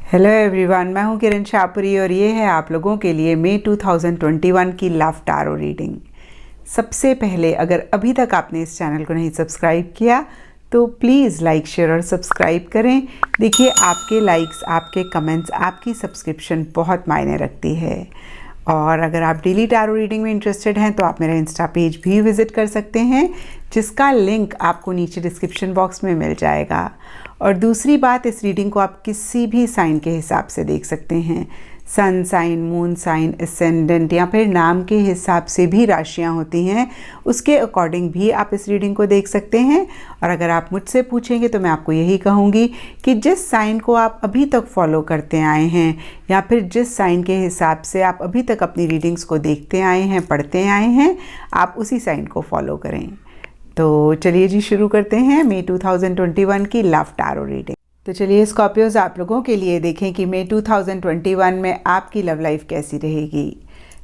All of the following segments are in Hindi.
हेलो एवरीवन, मैं हूं किरण शाहपुरी और ये है आप लोगों के लिए मई 2021 की लव टारो रीडिंग। सबसे पहले अगर अभी तक आपने इस चैनल को नहीं सब्सक्राइब किया तो प्लीज़ लाइक शेयर और सब्सक्राइब करें। देखिए, आपके लाइक्स, आपके कमेंट्स, आपकी सब्सक्रिप्शन बहुत मायने रखती है। और अगर आप डेली टैरो रीडिंग में इंटरेस्टेड हैं तो आप मेरा इंस्टा पेज भी विज़िट कर सकते हैं, जिसका लिंक आपको नीचे डिस्क्रिप्शन बॉक्स में मिल जाएगा। और दूसरी बात, इस रीडिंग को आप किसी भी साइन के हिसाब से देख सकते हैं। Sun sign, moon sign, ascendant या फिर नाम के हिसाब से भी राशियां होती हैं, उसके अकॉर्डिंग भी आप इस रीडिंग को देख सकते हैं। और अगर आप मुझसे पूछेंगे तो मैं आपको यही कहूँगी कि जिस साइन को आप अभी तक फॉलो करते आए हैं या फिर जिस साइन के हिसाब से आप अभी तक अपनी रीडिंग्स को देखते आए हैं, पढ़ते आए हैं, आप उसी साइन को फॉलो करें। तो चलिए जी, शुरू करते हैं मई 2021 की लव टैरो रीडिंग। तो चलिए स्कॉर्पियोज, आप लोगों के लिए देखें कि मई 2021 में आपकी लव लाइफ कैसी रहेगी।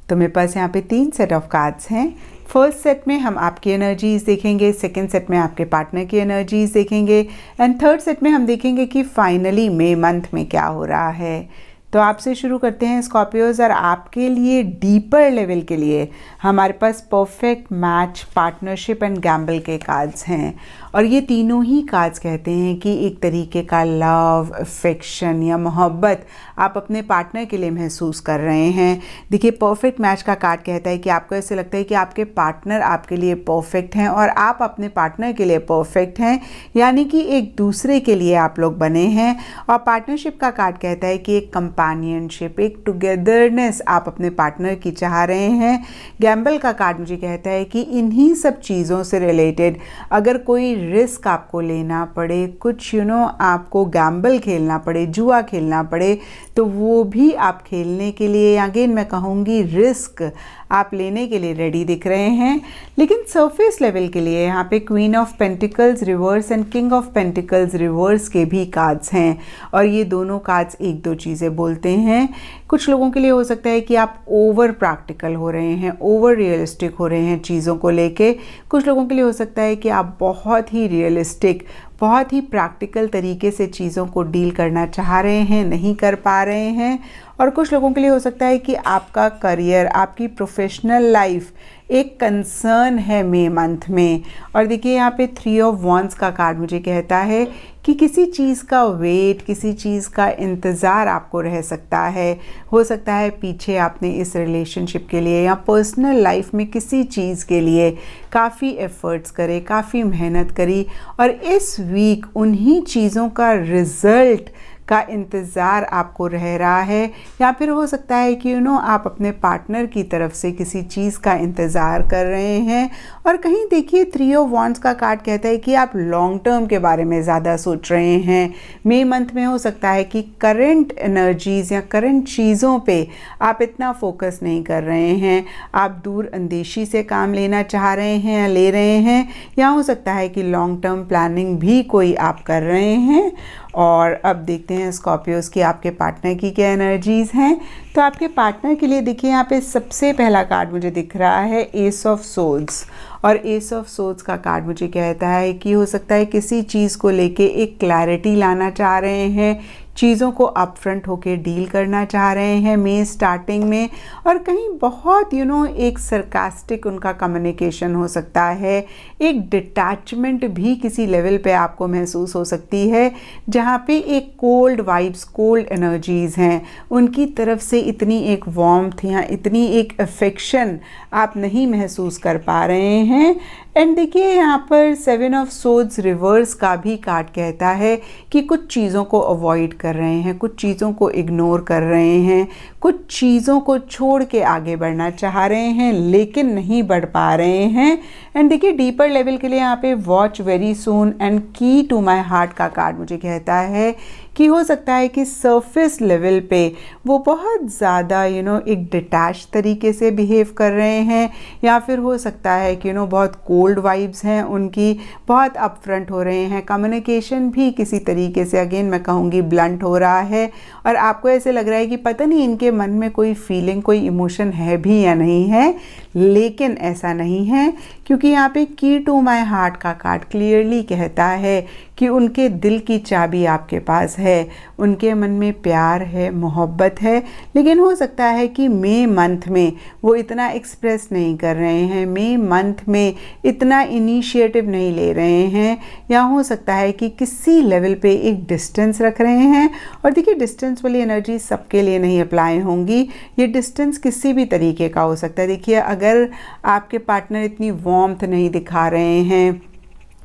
तो मेरे पास यहाँ पे 3 सेट ऑफ कार्ड्स हैं। फर्स्ट सेट में हम आपकी एनर्जीज देखेंगे, सेकंड सेट में आपके पार्टनर की एनर्जीज देखेंगे एंड थर्ड सेट में हम देखेंगे कि फाइनली मई मंथ में क्या हो रहा है। तो आपसे शुरू करते हैं स्कॉर्पियोज, और आपके लिए डीपर लेवल के लिए हमारे पास perfect match, partnership and gamble के कार्ड्स हैं। और ये तीनों ही कार्ड्स कहते हैं कि एक तरीके का लव, अफेक्शन या मोहब्बत आप अपने पार्टनर के लिए महसूस कर रहे हैं। देखिए, परफेक्ट मैच का कार्ड कहता है कि आपको ऐसे लगता है कि आपके पार्टनर आपके लिए परफेक्ट हैं और आप अपने पार्टनर के लिए परफेक्ट हैं, यानी कि एक दूसरे के लिए आप लोग बने हैं। और पार्टनरशिप का कार्ड कहता है कि एक कंपेनियनशिप, एक टुगेदरनेस आप अपने पार्टनर की चाह रहे हैं। गैम्बल का कार्ड मुझे कहता है कि इन्हीं सब चीज़ों से रिलेटेड अगर कोई रिस्क आपको लेना पड़े, कुछ आपको गैम्बल खेलना पड़े, जुआ खेलना पड़े, तो वो भी आप खेलने के लिए, अगेन मैं कहूँगी रिस्क आप लेने के लिए रेडी दिख रहे हैं। लेकिन सरफेस लेवल के लिए यहाँ पे queen of pentacles reverse and king of pentacles reverse के भी कार्ड्स हैं। और ये दोनों कार्ड्स एक दो चीज़ें बोलते हैं। कुछ लोगों के लिए हो सकता है कि आप ओवर प्रैक्टिकल हो रहे हैं, ओवर रियलिस्टिक हो रहे हैं चीज़ों को लेके। कुछ लोगों के लिए हो सकता है कि आप बहुत ही रियलिस्टिक, बहुत ही प्रैक्टिकल तरीके से चीज़ों को डील करना चाह रहे हैं, नहीं कर पा रहे हैं। और कुछ लोगों के लिए हो सकता है कि आपका करियर, आपकी प्रोफेशनल लाइफ एक कंसर्न है मई मंथ में। और देखिए, यहाँ पे 3 ऑफ वॉन्ड्स का कार्ड मुझे कहता है कि किसी चीज़ का वेट, किसी चीज़ का इंतज़ार आपको रह सकता है। हो सकता है पीछे आपने इस रिलेशनशिप के लिए या पर्सनल लाइफ में किसी चीज़ के लिए काफ़ी एफ़र्ट्स करे, काफ़ी मेहनत करी, और इस वीक उन्हीं चीज़ों का रिज़ल्ट का इंतज़ार आपको रह रहा है। या फिर हो सकता है कि आप अपने पार्टनर की तरफ से किसी चीज़ का इंतज़ार कर रहे हैं। और कहीं देखिए, 3 ऑफ वॉन्ड्स का कार्ड कहता है कि आप लॉन्ग टर्म के बारे में ज़्यादा सोच रहे हैं। मई मंथ में हो सकता है कि करंट एनर्जीज़ या करंट चीज़ों पे आप इतना फोकस नहीं कर रहे हैं। आप दूर अंदेशी से काम लेना चाह रहे हैं या ले रहे हैं, या हो सकता है कि लॉन्ग टर्म प्लानिंग भी कोई आप कर रहे हैं। और अब देखते हैं स्कॉर्पियोज की आपके पार्टनर की क्या एनर्जीज़ हैं। तो आपके पार्टनर के लिए देखिए, यहाँ पे सबसे पहला कार्ड मुझे दिख रहा है एस ऑफ सोर्ड्स। और एस ऑफ सोर्ड्स का कार्ड मुझे कहता है कि हो सकता है किसी चीज़ को लेके एक क्लैरिटी लाना चाह रहे हैं, चीज़ों को अपफ्रंट होके डील करना चाह रहे हैं मई स्टार्टिंग में। और कहीं बहुत एक सरकास्टिक उनका कम्युनिकेशन हो सकता है। एक डिटैचमेंट भी किसी लेवल पे आपको महसूस हो सकती है, जहाँ पे एक कोल्ड वाइब्स, कोल्ड एनर्जीज़ हैं। उनकी तरफ से इतनी एक वार्मथ या इतनी एक अफेक्शन आप नहीं महसूस कर पा रहे हैं। एंड देखिए, यहाँ पर 7 ऑफ सोर्ड्स रिवर्स का भी कार्ड कहता है कि कुछ चीज़ों को अवॉइड कर रहे हैं, कुछ चीज़ों को इग्नोर कर रहे हैं, कुछ चीज़ों को छोड़ के आगे बढ़ना चाह रहे हैं लेकिन नहीं बढ़ पा रहे हैं। एंड देखिए, डीपर लेवल के लिए यहाँ पे वॉच वेरी सून एंड की टू माई हार्ट का कार्ड मुझे कहता है कि हो सकता है कि सरफेस लेवल पे वो बहुत ज़्यादा एक डिटैच तरीके से बिहेव कर रहे हैं, या फिर हो सकता है कि बहुत कोल्ड वाइब्स हैं उनकी, बहुत अपफ्रंट हो रहे हैं। कम्युनिकेशन भी किसी तरीके से, अगेन मैं कहूँगी, ब्लंट हो रहा है। और आपको ऐसे लग रहा है कि पता नहीं इनके मन में कोई फीलिंग, कोई इमोशन है भी या नहीं है। लेकिन ऐसा नहीं है, क्योंकि यहाँ पे की टू माई हार्ट का कार्ड क्लियरली कहता है कि उनके दिल की चाबी आपके पास है, उनके मन में प्यार है, मोहब्बत है, लेकिन हो सकता है कि मई मंथ में वो इतना एक्सप्रेस नहीं कर रहे हैं, मई मंथ में इतना इनिशिएटिव नहीं ले रहे हैं, या हो सकता है कि किसी लेवल पे एक डिस्टेंस रख रहे हैं। और देखिए डिस्टेंस वाली एनर्जी सबके लिए नहीं अप्लाई होंगी, ये डिस्टेंस किसी भी तरीके का हो सकता है। देखिए अगर आपके पार्टनर इतनी वार्मथ नहीं दिखा रहे हैं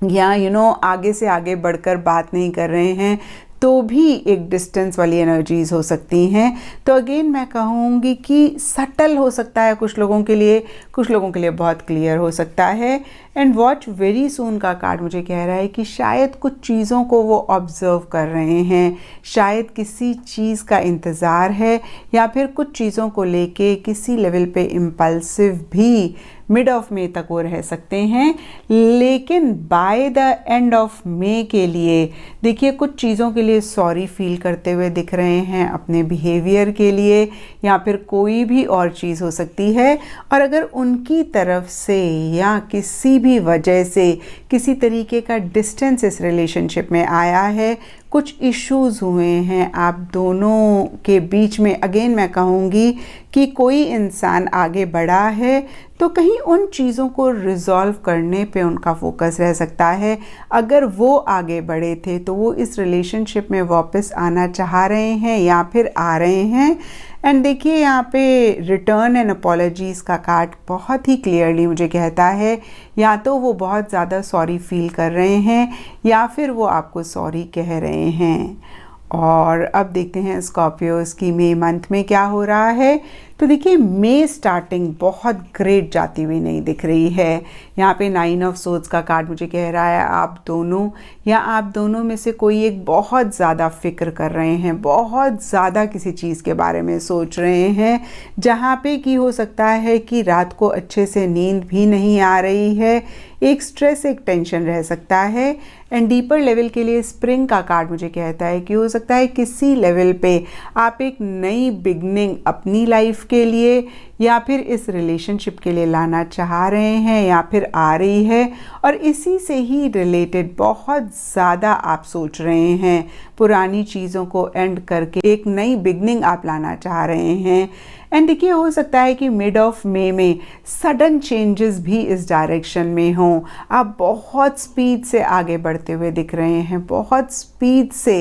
या आगे से आगे बढ़कर बात नहीं कर रहे हैं, तो भी एक डिस्टेंस वाली एनर्जीज हो सकती हैं। तो अगेन मैं कहूँगी कि सटल हो सकता है कुछ लोगों के लिए, कुछ लोगों के लिए बहुत क्लियर हो सकता है। एंड वॉच वेरी सून का कार्ड मुझे कह रहा है कि शायद कुछ चीज़ों को वो ऑब्जर्व कर रहे हैं, शायद किसी चीज़ का इंतज़ार है, या फिर कुछ चीज़ों को लेके किसी लेवल पे इम्पल्सिव भी मिड ऑफ मई तक वो रह सकते हैं। लेकिन by the end of May के लिए देखिए कुछ चीज़ों के लिए सॉरी फील करते हुए दिख रहे हैं, अपने बिहेवियर के लिए, या फिर कोई भी और चीज़ हो सकती है। और अगर उनकी तरफ से या किसी भी वजह से किसी तरीके का डिस्टेंस इस रिलेशनशिप में आया है, कुछ इश्यूज़ हुए हैं आप दोनों के बीच में, अगेन मैं कहूँगी कि कोई इंसान आगे बढ़ा है, तो कहीं उन चीज़ों को रिजॉल्व करने पे उनका फोकस रह सकता है। अगर वो आगे बढ़े थे तो वो इस रिलेशनशिप में वापस आना चाह रहे हैं या फिर आ रहे हैं। एंड देखिए यहाँ पे रिटर्न एंड अपॉलॉजीज़ का कार्ड बहुत ही क्लियरली मुझे कहता है, या तो वो बहुत ज़्यादा सॉरी फील कर रहे हैं या फिर वो आपको सॉरी कह रहे हैं। और अब देखते हैं स्कॉर्पियोज की मई मंथ में क्या हो रहा है। तो देखिए मई स्टार्टिंग बहुत ग्रेट जाती हुई नहीं दिख रही है। यहाँ पे 9 ऑफ सोर्ड्स का कार्ड मुझे कह रहा है आप दोनों या आप दोनों में से कोई एक बहुत ज़्यादा फिक्र कर रहे हैं, बहुत ज़्यादा किसी चीज़ के बारे में सोच रहे हैं, जहाँ पे कि हो सकता है कि रात को अच्छे से नींद भी नहीं आ रही है, एक स्ट्रेस, एक टेंशन रह सकता है। एंड डीपर लेवल के लिए स्प्रिंग का कार्ड मुझे कहता है कि हो सकता है किसी लेवल पे आप एक नई बिगनिंग अपनी लाइफ के लिए या फिर इस रिलेशनशिप के लिए लाना चाह रहे हैं या फिर आ रही है, और इसी से ही रिलेटेड बहुत ज़्यादा आप सोच रहे हैं, पुरानी चीज़ों को एंड करके एक नई बिगनिंग आप लाना चाह रहे हैं। एंड देखिए हो सकता है कि मिड ऑफ मई में सडन चेंजेस भी इस डायरेक्शन में हों, आप बहुत स्पीड से आगे बढ़ते हुए दिख रहे हैं, बहुत स्पीड से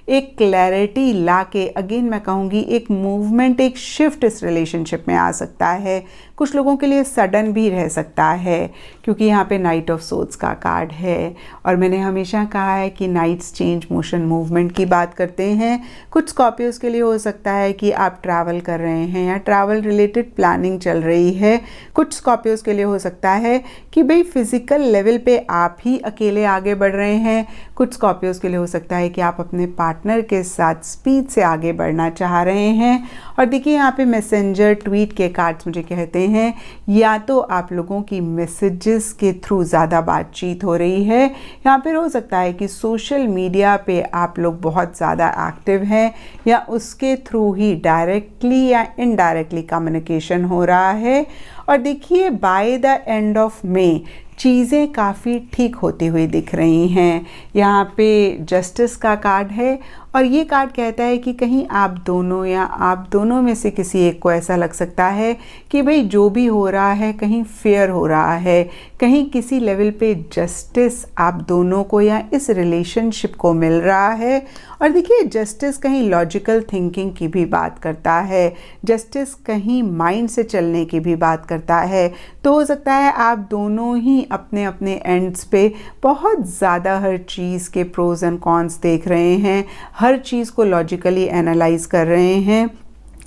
एक क्लैरिटी लाके, अगेन मैं कहूँगी एक मूवमेंट, एक शिफ्ट इस रिलेशनशिप में आ सकता है। कुछ लोगों के लिए सडन भी रह सकता है क्योंकि यहाँ पे नाइट ऑफ सोर्ड्स का कार्ड है, और मैंने हमेशा कहा है कि नाइट्स चेंज मोशन मूवमेंट की बात करते हैं। कुछ स्कॉर्पियोज के लिए हो सकता है कि आप ट्रैवल कर रहे हैं या ट्रैवल रिलेटेड प्लानिंग चल रही है। कुछ स्कॉर्पियोज के लिए हो सकता है कि भाई फिजिकल लेवल पे आप ही अकेले आगे बढ़ रहे हैं। कुछ स्कॉर्पियोज के लिए हो सकता है कि आप अपने पार्टनर के साथ स्पीड से आगे बढ़ना चाह रहे हैं। और देखिए यहाँ पे मैसेंजर ट्वीट के कार्ड्स मुझे कहते हैं या तो आप लोगों की मैसेजेस के थ्रू ज़्यादा बातचीत हो रही है, या फिर हो सकता है कि सोशल मीडिया पे आप लोग बहुत ज़्यादा एक्टिव हैं या उसके थ्रू ही डायरेक्टली या इनडायरेक्टली कम्युनिकेशन हो रहा है। और देखिए by the end of May चीज़ें काफ़ी ठीक होती हुई दिख रही हैं। यहाँ पे जस्टिस का कार्ड है, और ये कार्ड कहता है कि कहीं आप दोनों या आप दोनों में से किसी एक को ऐसा लग सकता है कि भाई जो भी हो रहा है कहीं फेयर हो रहा है, कहीं किसी लेवल पे जस्टिस आप दोनों को या इस रिलेशनशिप को मिल रहा है। और देखिए जस्टिस कहीं लॉजिकल थिंकिंग की भी बात करता है, जस्टिस कहीं माइंड से चलने की भी बात करता है। तो हो सकता है आप दोनों ही अपने अपने एंड्स पे बहुत ज़्यादा हर चीज़ के प्रोज एंड कॉन्स देख रहे हैं, हर चीज़ को लॉजिकली एनालाइज कर रहे हैं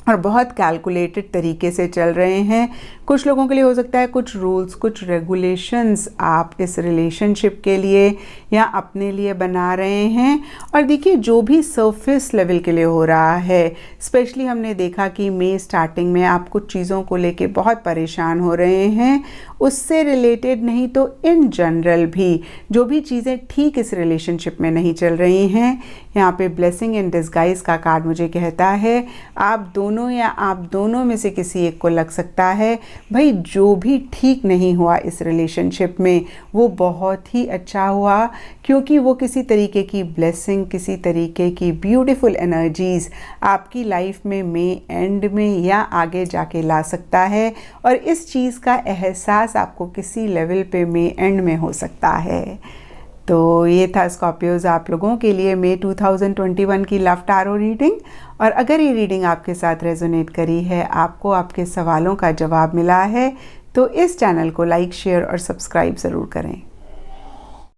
और बहुत कैलकुलेटेड तरीके से चल रहे हैं। कुछ लोगों के लिए हो सकता है कुछ रूल्स, कुछ रेगुलेशंस आप इस रिलेशनशिप के लिए या अपने लिए बना रहे हैं। और देखिए जो भी सरफेस लेवल के लिए हो रहा है, स्पेशली हमने देखा कि मई स्टार्टिंग में आप कुछ चीज़ों को लेके बहुत परेशान हो रहे हैं, उससे रिलेटेड नहीं तो इन जनरल भी जो भी चीज़ें ठीक इस रिलेशनशिप में नहीं चल रही हैं, यहाँ पे ब्लेसिंग इन डिस्गाइज का कार्ड मुझे कहता है आप दोनों या आप दोनों में से किसी एक को लग सकता है भाई जो भी ठीक नहीं हुआ इस रिलेशनशिप में वो बहुत ही अच्छा हुआ, क्योंकि वो किसी तरीके की ब्लेसिंग, किसी तरीके की ब्यूटीफुल एनर्जीज आपकी लाइफ में एंड में या आगे जाके ला सकता है। और इस चीज़ का एहसास आपको किसी लेवल पे एंड में हो सकता है। तो ये था स्कॉर्पियोज आप लोगों के लिए मई 2021 की लव टैरो रीडिंग। और अगर ये रीडिंग आपके साथ रेजोनेट करी है, आपको आपके सवालों का जवाब मिला है, तो इस चैनल को लाइक, शेयर और सब्सक्राइब ज़रूर करें।